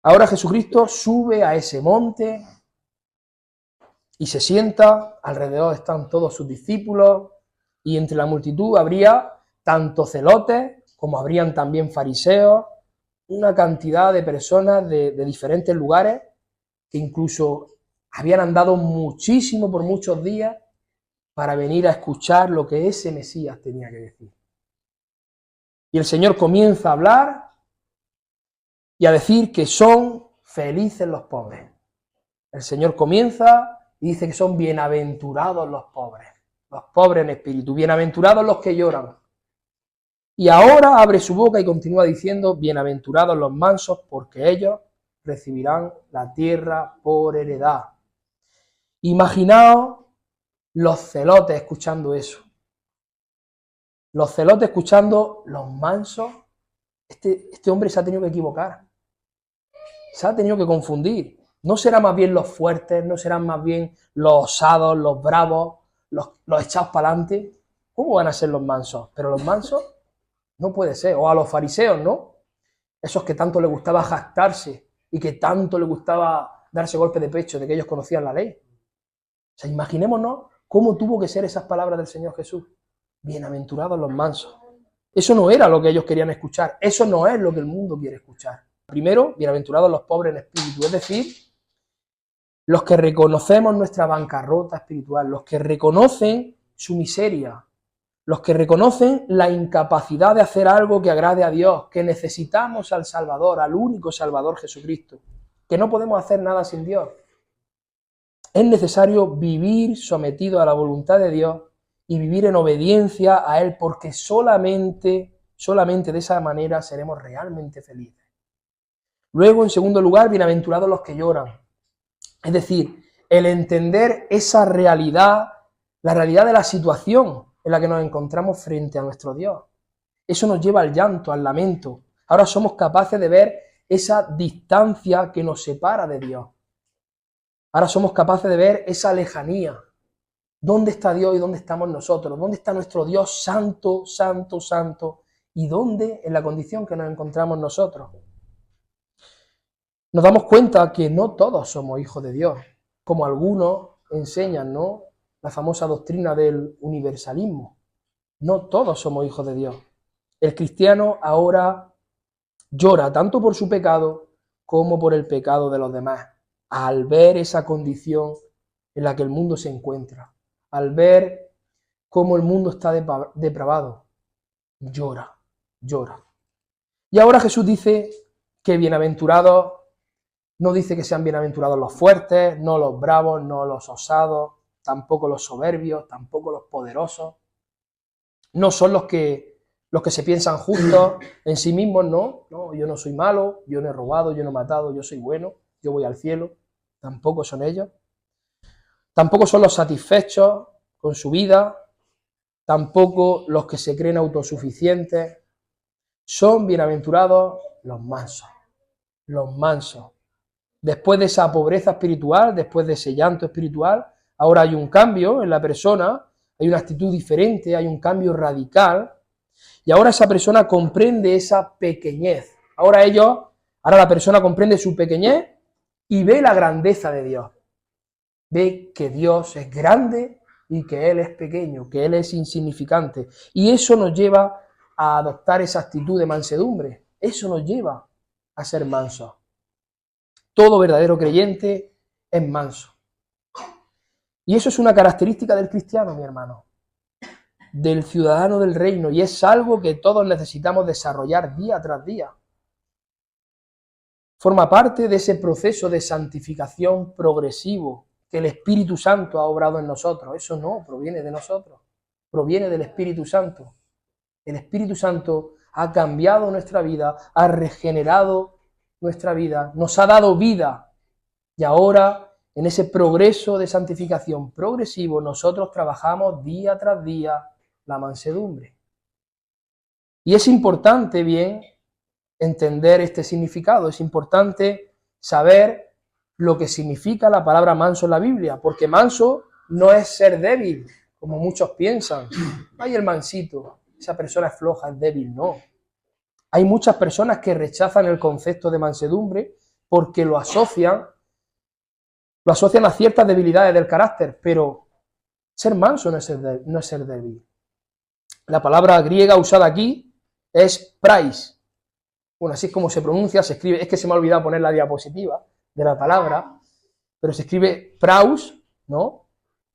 Ahora Jesucristo sube a ese monte y se sienta, alrededor están todos sus discípulos, y entre la multitud habría tanto celotes como habrían también fariseos, una cantidad de personas de diferentes lugares que incluso habían andado muchísimo por muchos días para venir a escuchar lo que ese Mesías tenía que decir. Y el Señor comienza a hablar y a decir que son felices los pobres. El Señor comienza y dice que son bienaventurados los pobres en espíritu, bienaventurados los que lloran. Y ahora abre su boca y continúa diciendo, bienaventurados los mansos, porque ellos recibirán la tierra por heredad. Imaginaos los celotes escuchando eso. Los celotes escuchando los mansos. Este hombre se ha tenido que equivocar. Se ha tenido que confundir. ¿No serán más bien los fuertes? ¿No serán más bien los osados, los bravos, los echados para adelante? ¿Cómo van a ser los mansos? Pero los mansos no puede ser. O a los fariseos, ¿no? Esos que tanto les gustaba jactarse y que tanto les gustaba darse golpe de pecho de que ellos conocían la ley. O sea, imaginémonos cómo tuvo que ser esas palabras del Señor Jesús. Bienaventurados los mansos. Eso no era lo que ellos querían escuchar. Eso no es lo que el mundo quiere escuchar. Primero, bienaventurados los pobres en espíritu, es decir, los que reconocemos nuestra bancarrota espiritual, los que reconocen su miseria, los que reconocen la incapacidad de hacer algo que agrade a Dios, que necesitamos al Salvador, al único Salvador Jesucristo, que no podemos hacer nada sin Dios. Es necesario vivir sometido a la voluntad de Dios y vivir en obediencia a Él, porque solamente de esa manera seremos realmente felices. Luego, en segundo lugar, bienaventurados los que lloran. Es decir, el entender esa realidad, la realidad de la situación en la que nos encontramos frente a nuestro Dios. Eso nos lleva al llanto, al lamento. Ahora somos capaces de ver esa distancia que nos separa de Dios. Ahora somos capaces de ver esa lejanía. ¿Dónde está Dios y dónde estamos nosotros? ¿Dónde está nuestro Dios santo, santo, santo? ¿Y dónde en la condición que nos encontramos nosotros? Nos damos cuenta que no todos somos hijos de Dios, como algunos enseñan, ¿no? La famosa doctrina del universalismo. No todos somos hijos de Dios. El cristiano ahora llora tanto por su pecado como por el pecado de los demás, al ver esa condición en la que el mundo se encuentra, al ver cómo el mundo está depravado, llora. Y ahora Jesús dice que bienaventurados, no dice que sean bienaventurados los fuertes, no los bravos, no los osados, tampoco los soberbios, tampoco los poderosos. No son los que se piensan justos en sí mismos, no, yo no soy malo, yo no he robado, yo no he matado, yo soy bueno, yo voy al cielo. Tampoco son ellos. Tampoco son los satisfechos con su vida, tampoco los que se creen autosuficientes. Son bienaventurados los mansos. Después de esa pobreza espiritual, después de ese llanto espiritual, ahora hay un cambio en la persona, hay una actitud diferente, hay un cambio radical, y ahora esa persona comprende esa pequeñez. Ahora la persona comprende su pequeñez y ve la grandeza de Dios. Ve que Dios es grande y que Él es pequeño, que Él es insignificante. Y eso nos lleva a adoptar esa actitud de mansedumbre. Eso nos lleva a ser mansos. Todo verdadero creyente es manso. Y eso es una característica del cristiano, mi hermano, del ciudadano del reino, y es algo que todos necesitamos desarrollar día tras día. Forma parte de ese proceso de santificación progresivo que el Espíritu Santo ha obrado en nosotros. Eso no proviene de nosotros, proviene del Espíritu Santo. El Espíritu Santo ha cambiado nuestra vida, ha regenerado nuestra vida, nos ha dado vida, y ahora en ese progreso de santificación progresivo nosotros trabajamos día tras día la mansedumbre. Y es importante bien entender este significado, es importante saber lo que significa la palabra manso en la Biblia, porque manso no es ser débil, como muchos piensan. Ay, el mansito, esa persona es floja, es débil, no. Hay muchas personas que rechazan el concepto de mansedumbre porque lo asocian a ciertas debilidades del carácter, pero ser manso no es ser débil. La palabra griega usada aquí es prais. Bueno, así es como se pronuncia, se escribe, es que se me ha olvidado poner la diapositiva de la palabra, pero se escribe praus, ¿no?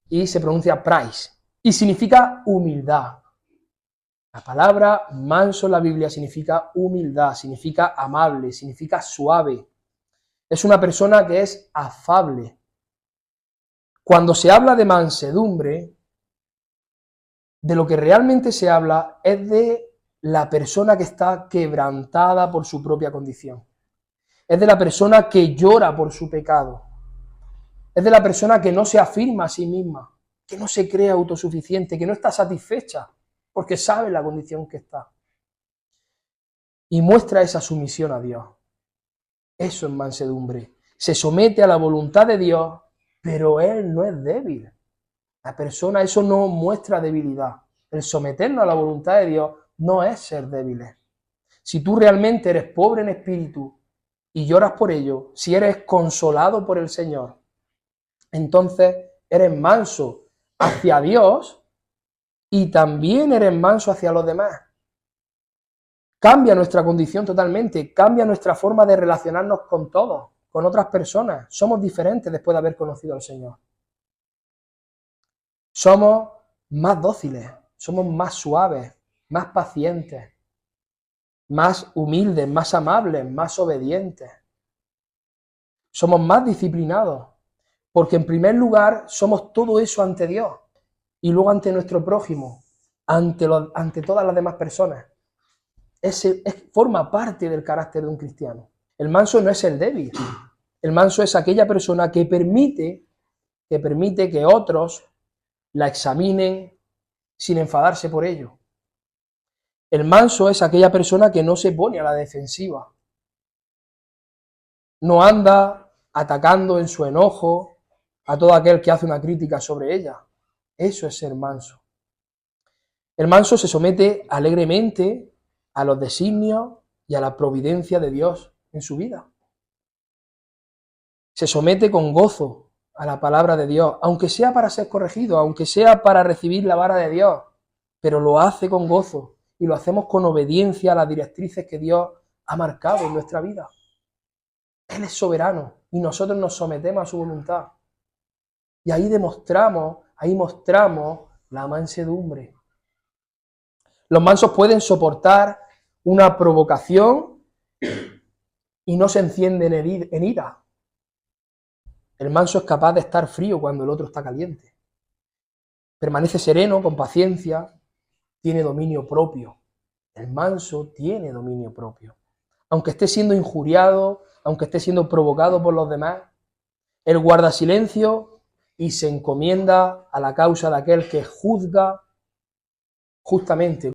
Y se pronuncia prais. Y significa humildad. La palabra manso en la Biblia significa humildad, significa amable, significa suave. Es una persona que es afable. Cuando se habla de mansedumbre, de lo que realmente se habla es de la persona que está quebrantada por su propia condición. Es de la persona que llora por su pecado. Es de la persona que no se afirma a sí misma, que no se cree autosuficiente, que no está satisfecha, porque sabe la condición que está. Y muestra esa sumisión a Dios. Eso es mansedumbre. Se somete a la voluntad de Dios, pero Él no es débil. La persona, eso no muestra debilidad. El someternos a la voluntad de Dios no es ser débiles. Si tú realmente eres pobre en espíritu y lloras por ello, si eres consolado por el Señor, entonces eres manso hacia Dios y también eres manso hacia los demás. Cambia nuestra condición totalmente, cambia nuestra forma de relacionarnos con todos, con otras personas. Somos diferentes después de haber conocido al Señor. Somos más dóciles, somos más suaves, más pacientes, más humildes, más amables, más obedientes. Somos más disciplinados, porque en primer lugar somos todo eso ante Dios y luego ante nuestro prójimo, ante todas las demás personas. Forma parte del carácter de un cristiano. El manso no es el débil, el manso es aquella persona que permite que otros la examinen sin enfadarse por ello. El manso es aquella persona que no se pone a la defensiva. No anda atacando en su enojo a todo aquel que hace una crítica sobre ella. Eso es ser manso. El manso se somete alegremente a los designios y a la providencia de Dios en su vida. Se somete con gozo a la palabra de Dios, aunque sea para ser corregido, aunque sea para recibir la vara de Dios, pero lo hace con gozo y lo hacemos con obediencia a las directrices que Dios ha marcado en nuestra vida. Él es soberano y nosotros nos sometemos a su voluntad. Y ahí mostramos la mansedumbre. Los mansos pueden soportar una provocación y no se encienden en ira. El manso es capaz de estar frío cuando el otro está caliente. Permanece sereno, con paciencia, tiene dominio propio. El manso tiene dominio propio. Aunque esté siendo injuriado, aunque esté siendo provocado por los demás, él guarda silencio y se encomienda a la causa de aquel que juzga justamente